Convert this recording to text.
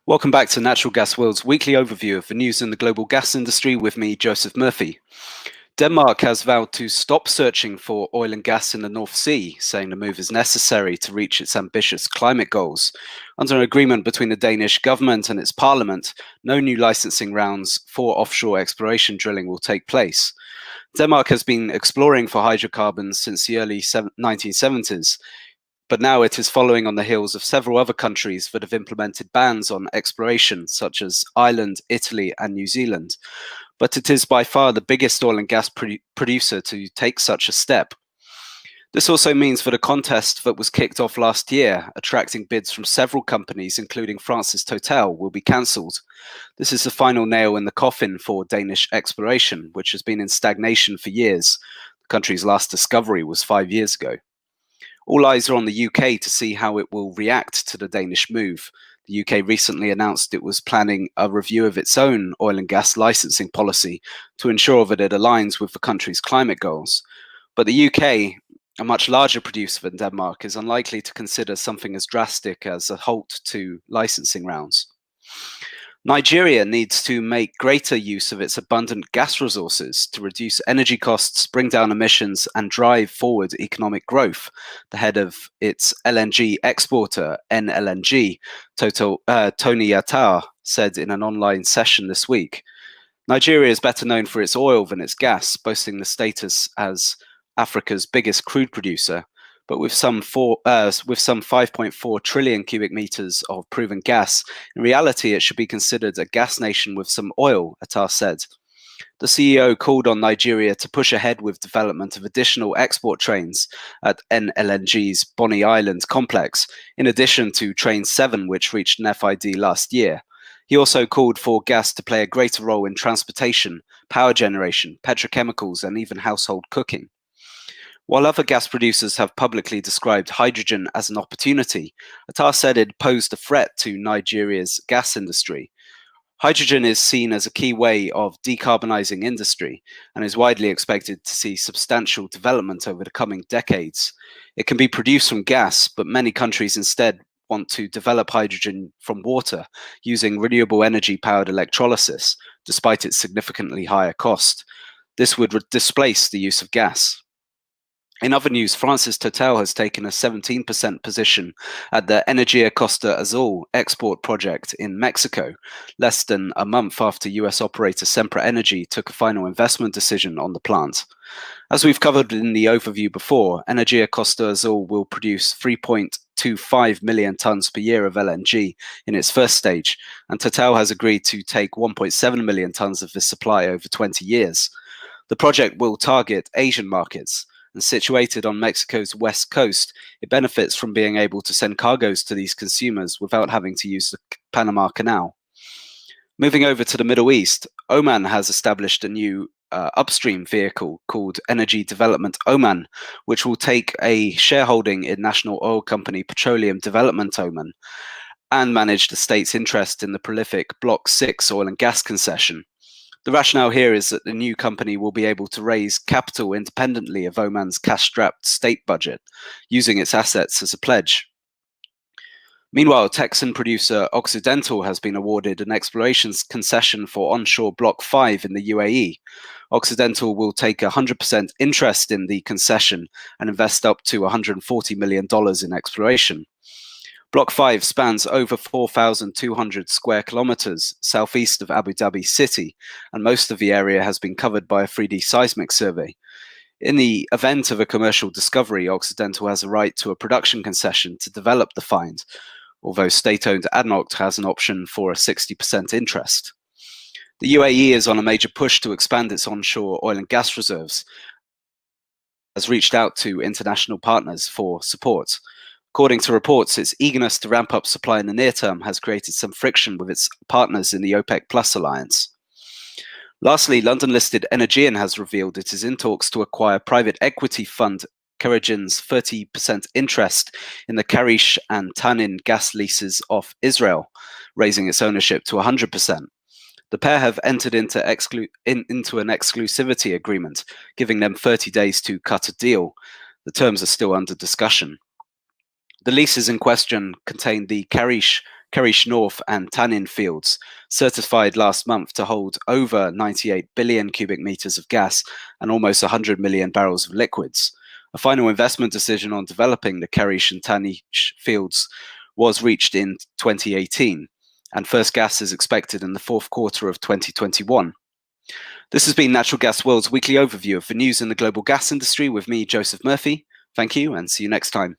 Welcome back to Natural Gas World's weekly overview of the news in the global gas industry with me, Joseph Murphy. Denmark has vowed to stop searching for oil and gas in the North Sea, saying the move is necessary to reach its ambitious climate goals. Under an agreement between the Danish government and its parliament, no new licensing rounds for offshore exploration drilling will take place. Denmark has been exploring for hydrocarbons since the early 1970s, but now it is following on the heels of several other countries that have implemented bans on exploration, such as Ireland, Italy, and New Zealand. But it is by far the biggest oil and gas producer to take such a step. This also means that a contest that was kicked off last year, attracting bids from several companies, including France's Total, will be cancelled. This is the final nail in the coffin for Danish exploration, which has been in stagnation for years. The country's last discovery was 5 years ago. All eyes are on the UK to see how it will react to the Danish move. The UK recently announced it was planning a review of its own oil and gas licensing policy to ensure that it aligns with the country's climate goals. But the UK, a much larger producer than Denmark, is unlikely to consider something as drastic as a halt to licensing rounds. Nigeria needs to make greater use of its abundant gas resources to reduce energy costs, bring down emissions, and drive forward economic growth, the head of its LNG exporter, NLNG, Tony Yatar, said in an online session this week. Nigeria is better known for its oil than its gas, boasting the status as Africa's biggest crude producer. But with some 5.4 trillion cubic meters of proven gas, in reality it should be considered a gas nation with some oil, Attar said. The CEO called on Nigeria to push ahead with development of additional export trains at NLNG's Bonny Island complex, in addition to Train 7, which reached an FID last year. He also called for gas to play a greater role in transportation, power generation, petrochemicals, and even household cooking. While other gas producers have publicly described hydrogen as an opportunity, Attar said it posed a threat to Nigeria's gas industry. Hydrogen is seen as a key way of decarbonizing industry and is widely expected to see substantial development over the coming decades. It can be produced from gas, but many countries instead want to develop hydrogen from water using renewable energy-powered electrolysis, despite its significantly higher cost. This would displace the use of gas. In other news, France's Total has taken a 17% position at the Energean Costa Azul export project in Mexico, less than a month after US operator Sempra Energy took a final investment decision on the plant. As we've covered in the overview before, Energean Costa Azul will produce 3.25 million tons per year of LNG in its first stage, and Total has agreed to take 1.7 million tons of this supply over 20 years. The project will target Asian markets. And situated on Mexico's west coast, it benefits from being able to send cargoes to these consumers without having to use the Panama Canal. Moving over to the Middle East, Oman has established a new upstream vehicle called Energy Development Oman, which will take a shareholding in national oil company Petroleum Development Oman and manage the state's interest in the prolific Block 6 oil and gas concession. The rationale here is that the new company will be able to raise capital independently of Oman's cash-strapped state budget, using its assets as a pledge. Meanwhile, Texan producer Occidental has been awarded an exploration concession for onshore Block 5 in the UAE. Occidental will take 100% interest in the concession and invest up to $140 million in exploration. Block 5 spans over 4,200 square kilometers southeast of Abu Dhabi city, and most of the area has been covered by a 3D seismic survey. In the event of a commercial discovery, Occidental has a right to a production concession to develop the find, although state-owned ADNOC has an option for a 60% interest. The UAE is on a major push to expand its onshore oil and gas reserves, has reached out to international partners for support. According to reports, its eagerness to ramp up supply in the near term has created some friction with its partners in the OPEC Plus alliance. Lastly, London-listed Energean has revealed it is in talks to acquire private equity fund Kerogen's 30% interest in the Karish and Tanin gas leases off Israel, raising its ownership to 100%. The pair have entered into an exclusivity agreement, giving them 30 days to cut a deal. The terms are still under discussion. The leases in question contain the Karish Karish North and Tanin fields, certified last month to hold over 98 billion cubic meters of gas and almost 100 million barrels of liquids. A final investment decision on developing the Karish and Tanish fields was reached in 2018, and first gas is expected in the fourth quarter of 2021. This has been Natural Gas World's weekly overview of the news in the global gas industry with me, Joseph Murphy. Thank you, and see you next time.